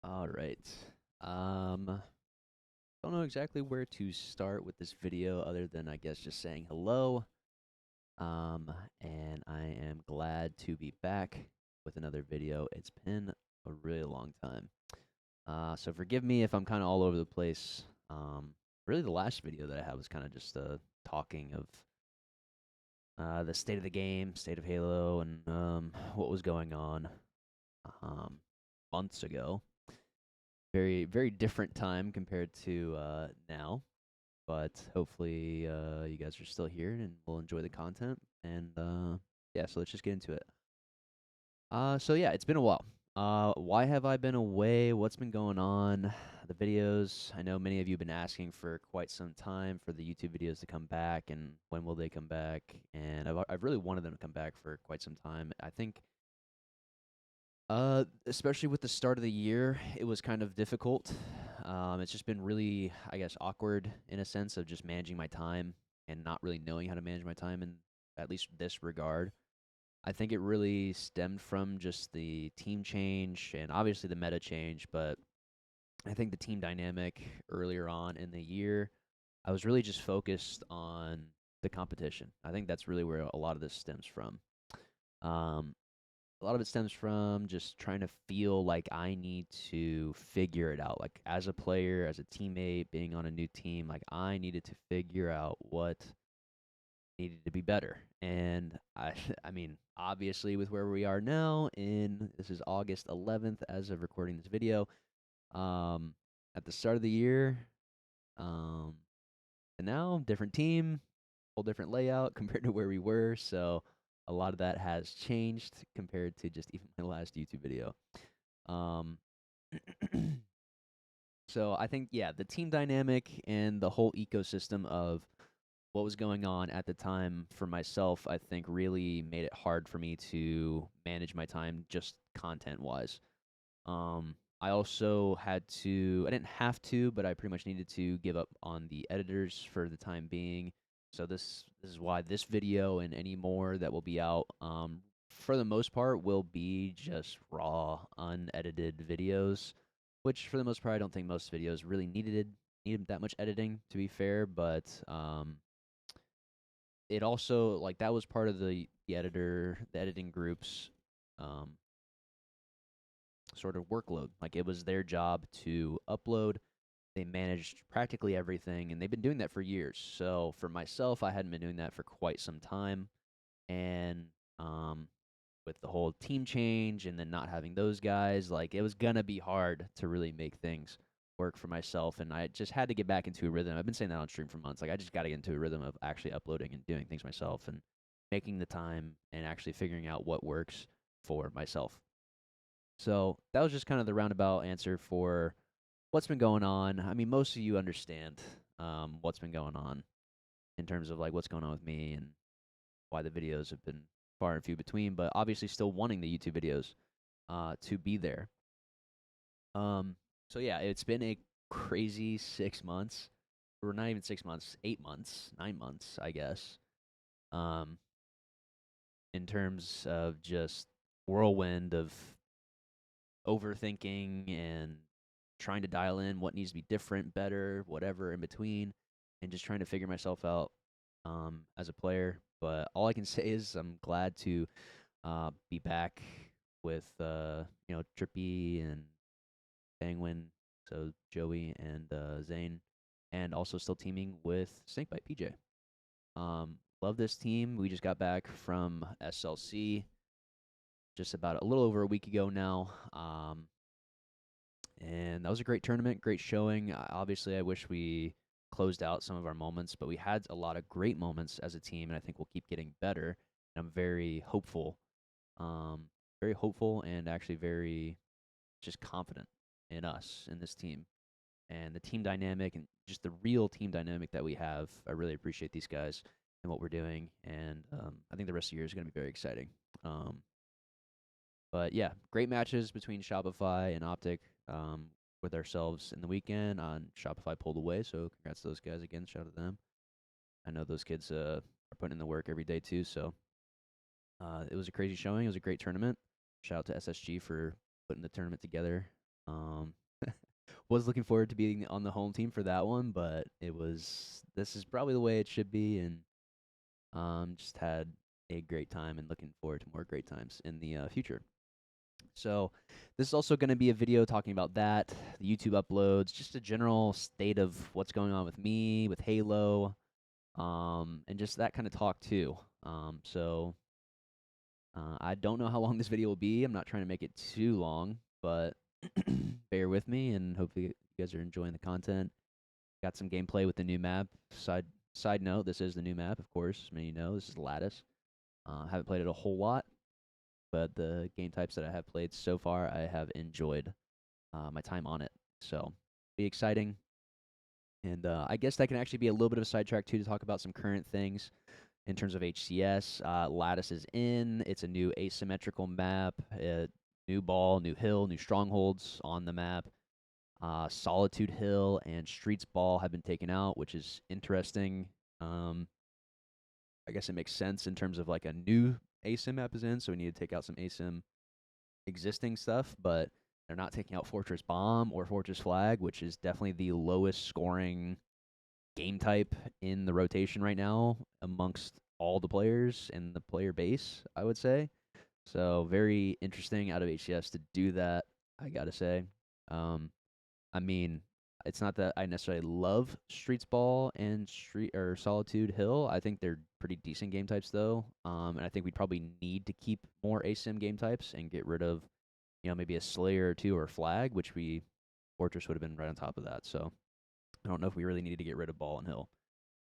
All right. Um, don't know exactly where to start with this video other than I guess just saying hello. Um, and I am glad to be back with another video. It's been a really long time. So forgive me if I'm kind of all over the place. Really the last video that I had was kind of just talking of the state of the game, state of Halo, and what was going on um months ago. Very different time compared to now, but hopefully you guys are still here and will enjoy the content. And yeah, so let's just get into it. So yeah, it's been a while. Why have I been away? What's been going on? The videos. I know many of you have been asking for quite some time for the YouTube videos to come back, and when will they come back? And I've really wanted them to come back for quite some time. I think especially with the start of the year, it was kind of difficult. It's just been really, I guess, awkward in a sense of just managing my time and not really knowing how to manage my time in at least this regard. I think it really stemmed from just the team change and obviously the meta change, but I think the team dynamic earlier on in the year, I was really just focused on the competition. I think that's really where a lot of this stems from. Um, a lot of it stems from just trying to feel like I need to figure it out. Like as a player, as a teammate, being on a new team, like I needed to figure out what needed to be better. And I I mean, obviously with where we are now in this is August 11th as of recording this video. Um at the start of the year, um and now different team, whole different layout compared to where we were. So a lot of that has changed compared to just even my last YouTube video. Um, so I think yeah, the team dynamic and the whole ecosystem of what was going on at the time for myself, I think really made it hard for me to manage my time just content wise. I also had to, I didn't have to, but I pretty much needed to give up on the editors for the time being. So this is why this video and any more that will be out, for the most part, will be just raw, unedited videos. Which for the most part, I don't think most videos really needed that much editing, to be fair. But it also like that was part of the editing groups um, sort of workload. Like it was their job to upload. They managed practically everything, and they've been doing that for years. So for myself, I hadn't been doing that for quite some time, and um, with the whole team change and then not having those guys, like it was gonna be hard to really make things work for myself, and I just had to get back into a rhythm. I've been saying that on stream for months. Like I just got to get into a rhythm of actually uploading and doing things myself and making the time and actually figuring out what works for myself. So that was just kind of the roundabout answer for what's been going on. I mean, most of you understand what's been going on in terms of like what's going on with me and why the videos have been far and few between, but obviously still wanting the YouTube videos to be there. Um, so yeah, it's been a crazy 6 months, or not even 6 months, 8 months, 9 months, I guess. Um, in terms of just whirlwind of overthinking and trying to dial in what needs to be different, better, whatever in between, and just trying to figure myself out as a player. But all I can say is I'm glad to be back with Trippy and Penguin, so Joey and Zane, and also still teaming with Snakebite PJ. Love this team. We just got back from SLC just about a little over a week ago now. And that was a great tournament, great showing. Obviously, I wish we closed out some of our moments, but we had a lot of great moments as a team, and I think we'll keep getting better. And I'm um, very hopeful, and actually very just confident in us in this team and the team dynamic and just the real team dynamic that we have. I really appreciate these guys and what we're doing, and I think the rest of the year is going to be very exciting. Um, but yeah, great matches between Shopify and Optic with ourselves in the weekend. On Shopify pulled away, so congrats to those guys again. Shout out to them. I know those kids are putting in the work every day too. So it was a crazy showing. It was a great tournament. Shout out to SSG for putting the tournament together. Um, was looking forward to being on the home team for that one, but this is probably the way it should be, and just had a great time and looking forward to more great times in the future. So, this is also going to be a video talking about that, the YouTube uploads, just a general state of what's going on with me, with Halo, and just that kind of talk too. I don't know how long this video will be. I'm not trying to make it too long, but bear with me, and hopefully you guys are enjoying the content. Got some gameplay with the new map. Side note, this is the new map, of course. As many of you know, this is Lattice. Haven't played it a whole lot, but the game types that I have played so far, I have enjoyed my time on it. So, be exciting. And I guess that can actually be a little bit of a sidetrack too to talk about some current things in terms of HCS. Lattice is in. It's a new asymmetrical map. New ball, new hill, new strongholds on the map. Solitude Hill and Streets Ball have been taken out, which is interesting. I guess it makes sense in terms of like a new asym map is in, so we need to take out some asym existing stuff, but they're not taking out Fortress Bomb or Fortress Flag, which is definitely the lowest scoring game type in the rotation right now amongst all the players in the player base, I would say. So very interesting out of HCS to do that, I gotta say. I mean, it's not that I necessarily love Streets Ball and Street or Solitude Hill. I think they're pretty decent game types though. And I think we'd probably need to keep more asym game types and get rid of, maybe a Slayer or two or Flag, which Fortress would have been right on top of that. So I don't know if we really needed to get rid of Ball and Hill,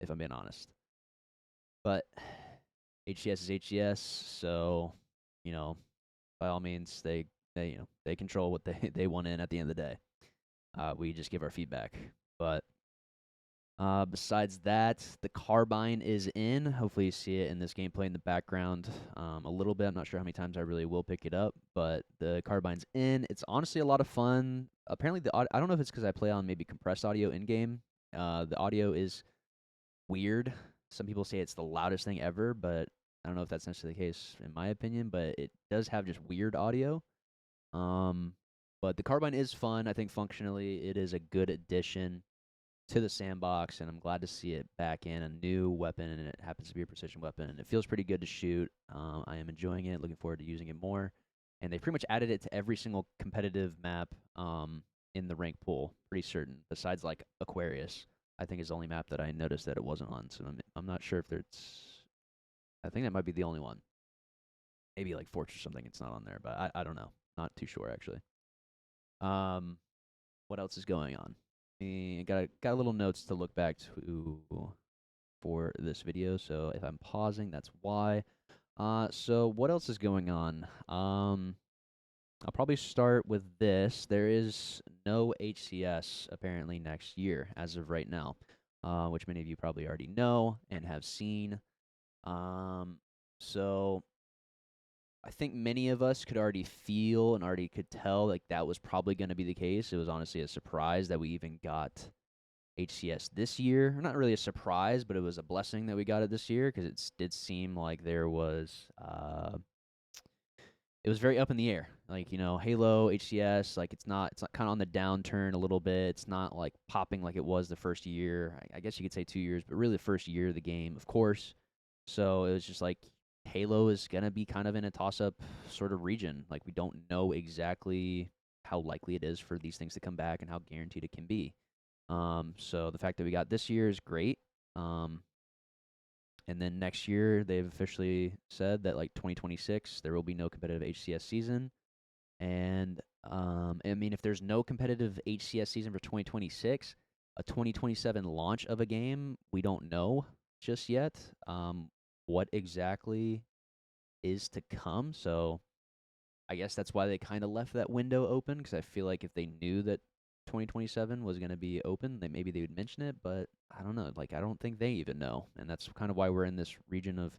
if I'm being honest. But HCS is HCS, so by all means, they control what they want in at the end of the day. We just give our feedback. But besides that, the Carbine is in. Hopefully you see it in this gameplay in the background a little bit. I'm not sure how many times I really will pick it up, but the Carbine's in. It's honestly a lot of fun. Apparently, I don't know if it's because I play on maybe compressed audio in-game. The audio is weird. Some people say it's the loudest thing ever, but I don't know if that's necessarily the case in my opinion, but it does have just weird audio. But the Carbine is fun. I think functionally it is a good addition to the sandbox, and I'm glad to see it back in a new weapon, and it happens to be a precision weapon, and it feels pretty good to shoot. I am enjoying it, looking forward to using it more. And they pretty much added it to every single competitive map in the rank pool, pretty certain, besides like Aquarius. I think is the only map that I noticed that it wasn't on, so I'm not sure if there's. I think that might be the only one. Maybe like Fortress or something, it's not on there, but I don't know. Not too sure actually. Um, what else is going on? Got a little notes to look back to for this video. So if I'm pausing, that's why. So what else is going on? I'll probably start with this. There is no HCS apparently next year as of right now, which many of you probably already know and have seen. So I think many of us could already feel and already could tell like that was probably going to be the case. It was honestly a surprise that we even got HCS this year. Not really a surprise, but it was a blessing that we got it this year because it did seem like there was it was very up in the air. Like, Halo, HCS, like it's not kind of on the downturn a little bit. It's not like popping like it was the first year. I guess you could say 2 years, but really the first year of the game, of course. So it was just like Halo is going to be kind of in a toss-up sort of region. Like we don't know exactly how likely it is for these things to come back and how guaranteed it can be. So the fact that we got this year is great. And then next year, they've officially said that like 2026, there will be no competitive HCS season. And I mean, if there's no competitive HCS season for 2026, a 2027 launch of a game, we don't know just yet what exactly is to come. So I guess that's why they kind of left that window open because I feel like if they knew that 2027 was going to be open, then maybe they would mention it, but I don't know. Like, I don't think they even know. And that's kind of why we're in this region of,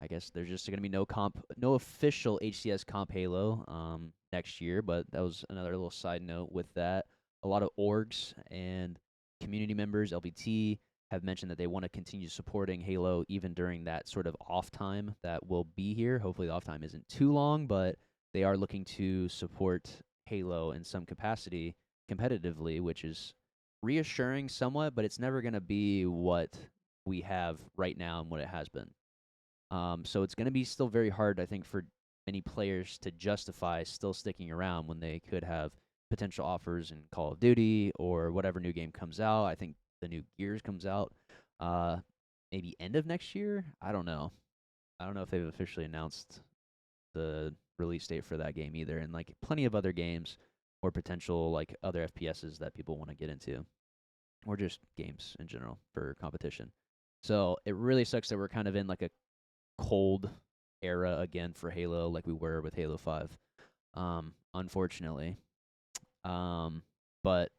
I guess there's just going to be no official HCS comp Halo next year, but that was another little side note with that. A lot of orgs and community members, LBT, have mentioned that they want to continue supporting Halo even during that sort of off time that will be here. Hopefully the off time isn't too long, but they are looking to support Halo in some capacity competitively, which is reassuring somewhat, but it's never going to be what we have right now and what it has been. So it's going to be still very hard, I think, for many players to justify still sticking around when they could have potential offers in Call of Duty or whatever new game comes out. I think the new Gears comes out uh, maybe end of next year. I don't know. I don't know if they've officially announced the release date for that game either, and like plenty of other games or potential like other FPSs that people want to get into, or just games in general for competition. So it really sucks that we're kind of in like a cold era again for Halo, like we were with Halo 5. Unfortunately, but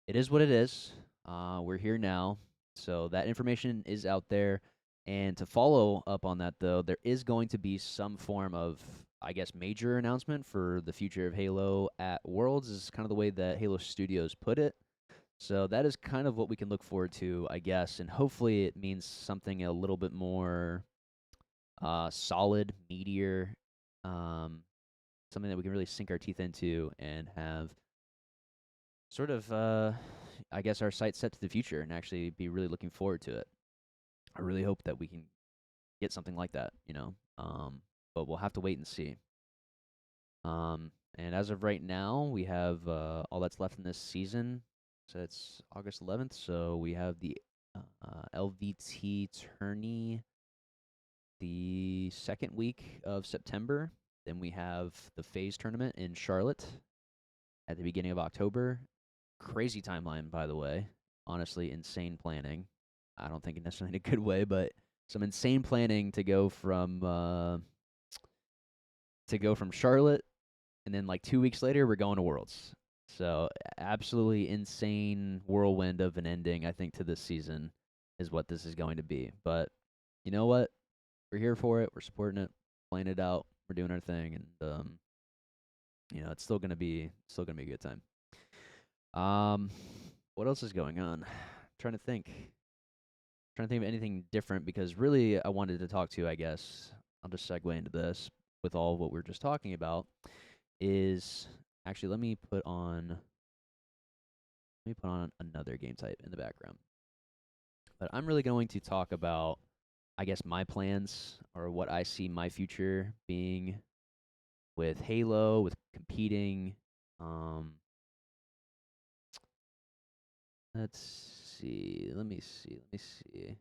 it is what it is. We're here now, so that information is out there. And to follow up on that, though, there is going to be some form of, I guess, major announcement for the future of Halo at Worlds, is kind of the way that Halo Studios put it. So that is kind of what we can look forward to, I guess, and hopefully it means something a little bit more solid, meatier, um, something that we can really sink our teeth into and have sort of, I guess, our sights set to the future and actually be really looking forward to it. I really hope that we can get something like that, but we'll have to wait and see. And as of right now, we have all that's left in this season. So it's August 11th. So we have the LVT tourney the second week of September. Then we have the phase tournament in Charlotte at the beginning of October. Crazy timeline, by the way. Honestly, insane planning. I don't think necessarily in a good way, but some insane planning to go from Charlotte, and then like 2 weeks later we're going to Worlds. So absolutely insane whirlwind of an ending, I think, to this season is what this is going to be. But you know what? We're here for it. We're supporting it, playing it out. We're doing our thing, and it's still gonna be a good time. What else is going on? Trying to think. Trying to think of anything different because really I wanted to talk to, I guess, I'll just segue into this with all of what we are just talking about, is actually let me put on another game type in the background. But I'm really going to talk about, I guess, my plans or what I see my future being with Halo, with competing. Let's see. Let me see. I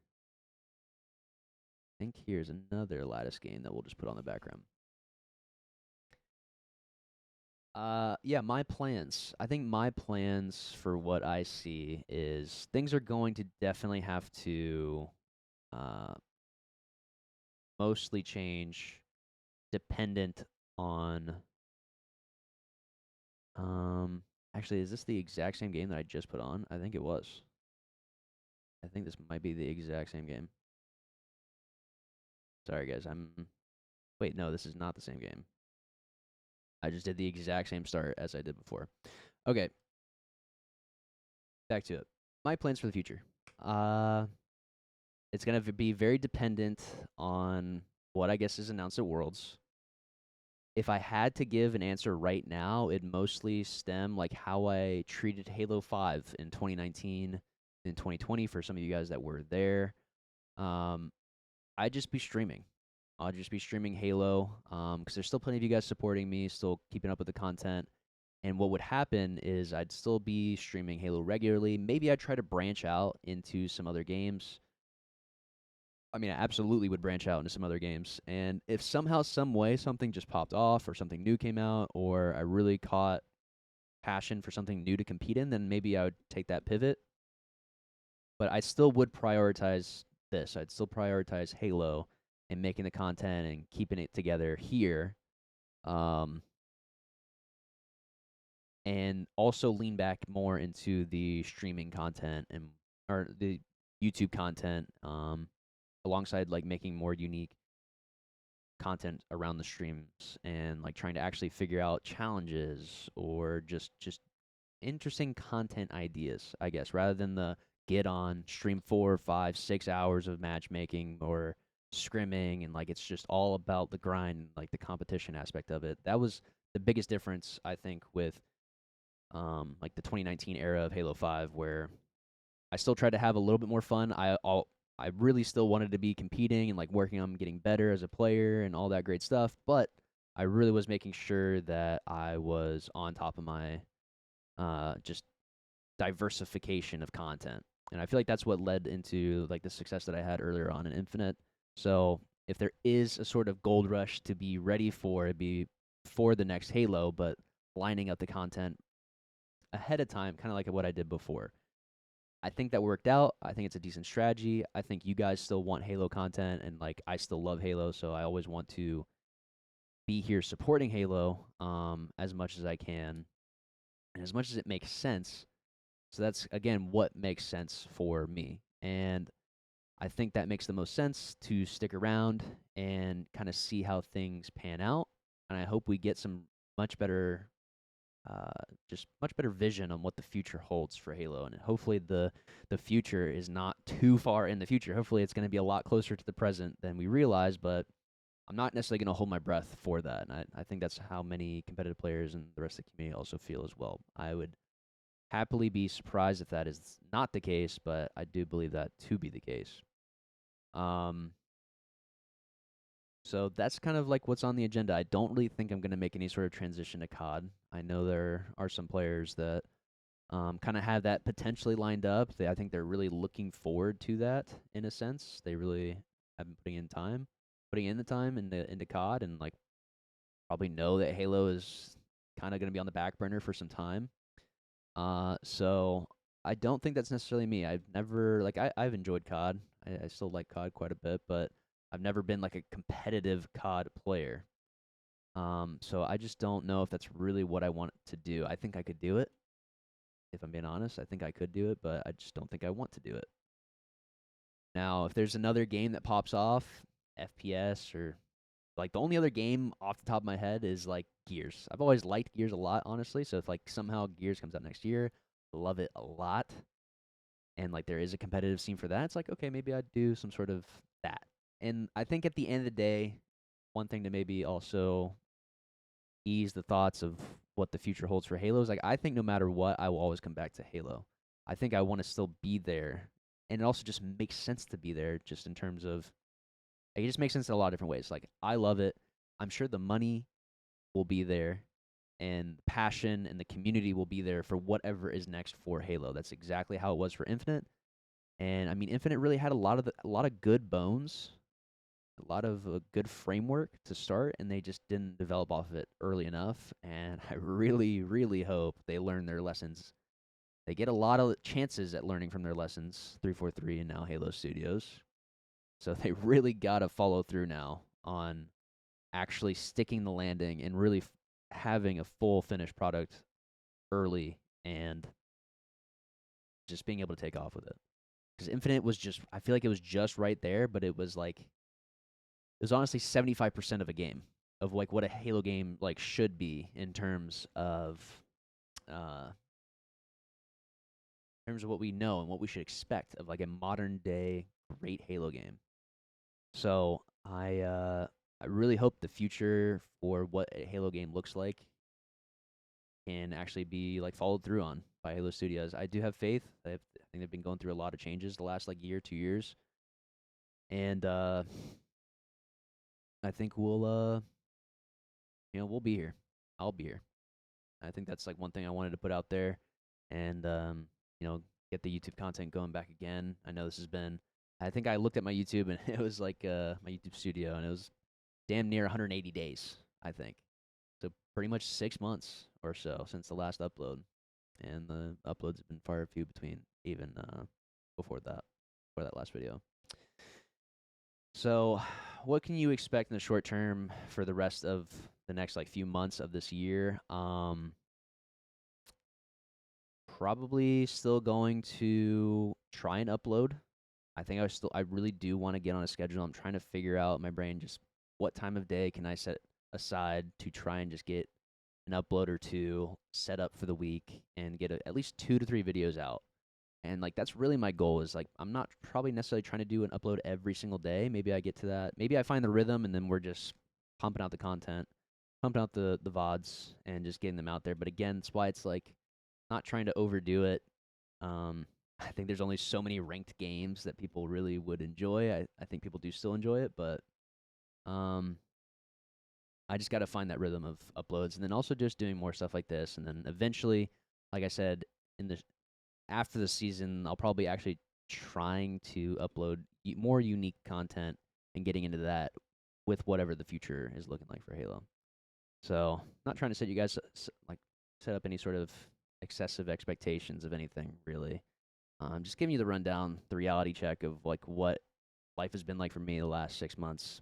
think here's another Lattice game that we'll just put on the background. Yeah, my plans. I think my plans for what I see is things are going to definitely have to uh, mostly change dependent on actually, is this the exact same game that I just put on? I think it was. I think this might be the exact same game. Sorry guys, wait, no, this is not the same game. I just did the exact same start as I did before. Okay. Back to it. My plans for the future. It's going to be very dependent on what I guess is announced at Worlds. If I had to give an answer right now, it'd mostly stem like how I treated Halo 5 in 2019 and 2020 for some of you guys that were there. I'd just be streaming. I'll just be streaming Halo because there's still plenty of you guys supporting me, still keeping up with the content. And what would happen is I'd still be streaming Halo regularly. Maybe I'd try to branch out into some other games. I mean, I absolutely would branch out into some other games. And if somehow, some way, something just popped off or something new came out or I really caught passion for something new to compete in, then maybe I would take that pivot. But I still would prioritize this. I'd still prioritize Halo and making the content and keeping it together here. And also lean back more into the streaming content or the YouTube content, alongside like making more unique content around the streams and like trying to actually figure out challenges or just interesting content ideas, I guess, rather than the get on stream 4, 5, 6 hours of matchmaking or scrimming and like it's just all about the grind, like the competition aspect of it. That was the biggest difference I think with like the 2019 era of Halo 5, where I still tried to have a little bit more fun. I really still wanted to be competing and like working on getting better as a player and all that great stuff, but I really was making sure that I was on top of my just diversification of content. And I feel like that's what led into like the success that I had earlier on in Infinite. So if there is a sort of gold rush to be ready for, it'd be for the next Halo, but lining up the content ahead of time, kind of like what I did before. I think that worked out. I think it's a decent strategy. I think you guys still want Halo content, and like I still love Halo, so I always want to be here supporting Halo as much as I can and as much as it makes sense. So that's again what makes sense for me. And I think that makes the most sense to stick around and kind of see how things pan out. And I hope we get some much better uh, just much better vision on what the future holds for Halo, and hopefully the future is not too far in the future. Hopefully, it's going to be a lot closer to the present than we realize. But I'm not necessarily going to hold my breath for that, and I think that's how many competitive players and the rest of the community also feel as well. I would happily be surprised if that is not the case, but I do believe that to be the case. Um, so that's kind of like what's on the agenda. I don't really think I'm going to make any sort of transition to COD. I know there are some players that kind of have that potentially lined up. I think they're really looking forward to that in a sense. They really have been putting in the time into COD, and like probably know that Halo is kind of going to be on the back burner for some time. So I don't think that's necessarily me. I've never like I've enjoyed COD. I still like COD quite a bit, but I've never been like a competitive COD player. So I just don't know if that's really what I want to do. I think I could do it. If I'm being honest, I think I could do it, but I just don't think I want to do it. Now, if there's another game that pops off, FPS or like the only other game off the top of my head is like Gears. I've always liked Gears a lot, honestly. So if like somehow Gears comes out next year, love it a lot. And like there is a competitive scene for that, it's like, okay, maybe I'd do some sort of that. And I think at the end of the day, one thing to maybe also ease the thoughts of what the future holds for Halo is like I think no matter what, I will always come back to Halo. I think I want to still be there. And it also just makes sense to be there just in terms of it just makes sense in a lot of different ways. Like I love it. I'm sure the money will be there and passion and the community will be there for whatever is next for Halo. That's exactly how it was for Infinite. And I mean Infinite really had a lot of good bones, a lot of good framework to start, and they just didn't develop off of it early enough. And I really, really hope they learn their lessons. They get a lot of chances at learning from their lessons, 343 and now Halo Studios. So they really got to follow through now on actually sticking the landing and really having a full finished product early and just being able to take off with it. Because Infinite was just, I feel like it was just right there, but it was like it was honestly 75% of a game of like what a Halo game like should be uh in terms of what we know and what we should expect of like a modern day great Halo game. So I really hope the future for what a Halo game looks like can actually be like followed through on by Halo Studios. I do have faith. I think they've been going through a lot of changes the last like year, 2 years, and I think we'll be here. I'll be here. I think that's like one thing I wanted to put out there, and get the YouTube content going back again. I know this has been. I think I looked at my YouTube and it was like my YouTube studio, and it was damn near 180 days. I think so, pretty much 6 months or so since the last upload, and the uploads have been far few between even before that last video. So, what can you expect in the short term for the rest of the next like few months of this year? Probably still going to try and upload. I really do want to get on a schedule. I'm trying to figure out my brain just what time of day can I set aside to try and just get an upload or two set up for the week and get at least 2 to 3 videos out. And like that's really my goal is like I'm not probably necessarily trying to do an upload every single day. Maybe I get to that. Maybe I find the rhythm and then we're just pumping out the content. pumping out the VODs and just getting them out there. But again, that's why it's like not trying to overdo it. I think there's only so many ranked games that people really would enjoy. I think people do still enjoy it, but um, I just got to find that rhythm of uploads, and then also just doing more stuff like this, and then eventually, like I said, in the after the season, I'll probably actually trying to upload more unique content and getting into that with whatever the future is looking like for Halo. So, not trying to set you guys like set up any sort of excessive expectations of anything really. Just giving you the rundown, the reality check of like what life has been like for me the last 6 months,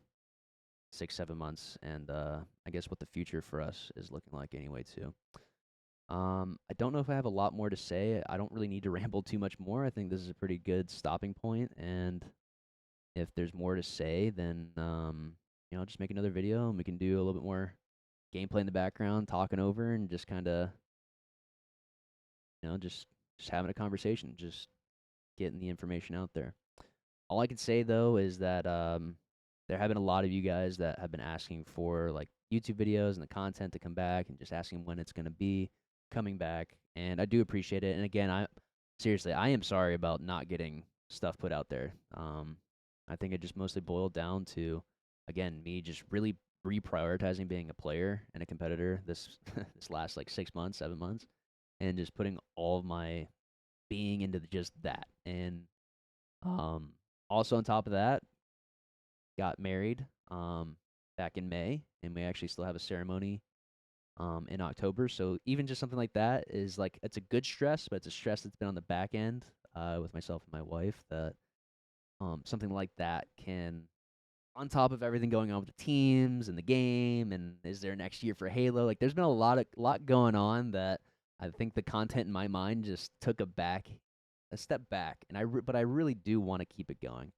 6, 7 months, and I guess what the future for us is looking like anyway too. I don't know if I have a lot more to say. I don't really need to ramble too much more. I think this is a pretty good stopping point, and if there's more to say, then just make another video and we can do a little bit more gameplay in the background, talking over, and just kind of just having a conversation, just getting the information out there. All I can say though is that there have been a lot of you guys that have been asking for like YouTube videos and the content to come back, and just asking when it's going to be coming back, and I do appreciate it. And again, I am sorry about not getting stuff put out there. I think it just mostly boiled down to, again, me just really reprioritizing being a player and a competitor this this last like 6 months, 7 months, and just putting all of my being into just that. And um, also on top of that, got married back in May, and we actually still have a ceremony in October. So even just something like that is like it's a good stress, but it's a stress that's been on the back end with myself and my wife. That something like that can, on top of everything going on with the teams and the game, and is there next year for Halo? Like, there's been a lot going on that I think the content in my mind just took a step back, and but I really do want to keep it going.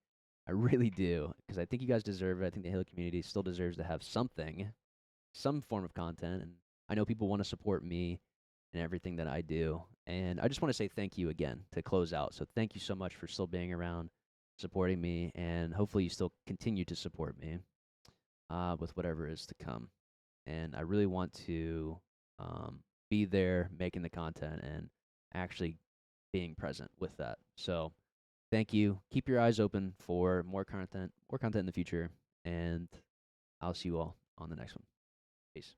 I really do, because I think you guys deserve it. I think the Halo community still deserves to have something, some form of content, and I know people want to support me and everything that I do. And I just want to say thank you again to close out. So thank you so much for still being around, supporting me, and hopefully you still continue to support me with whatever is to come. And I really want to be there making the content and actually being present with that. So thank you. Keep your eyes open for more content in the future, and I'll see you all on the next one. Peace.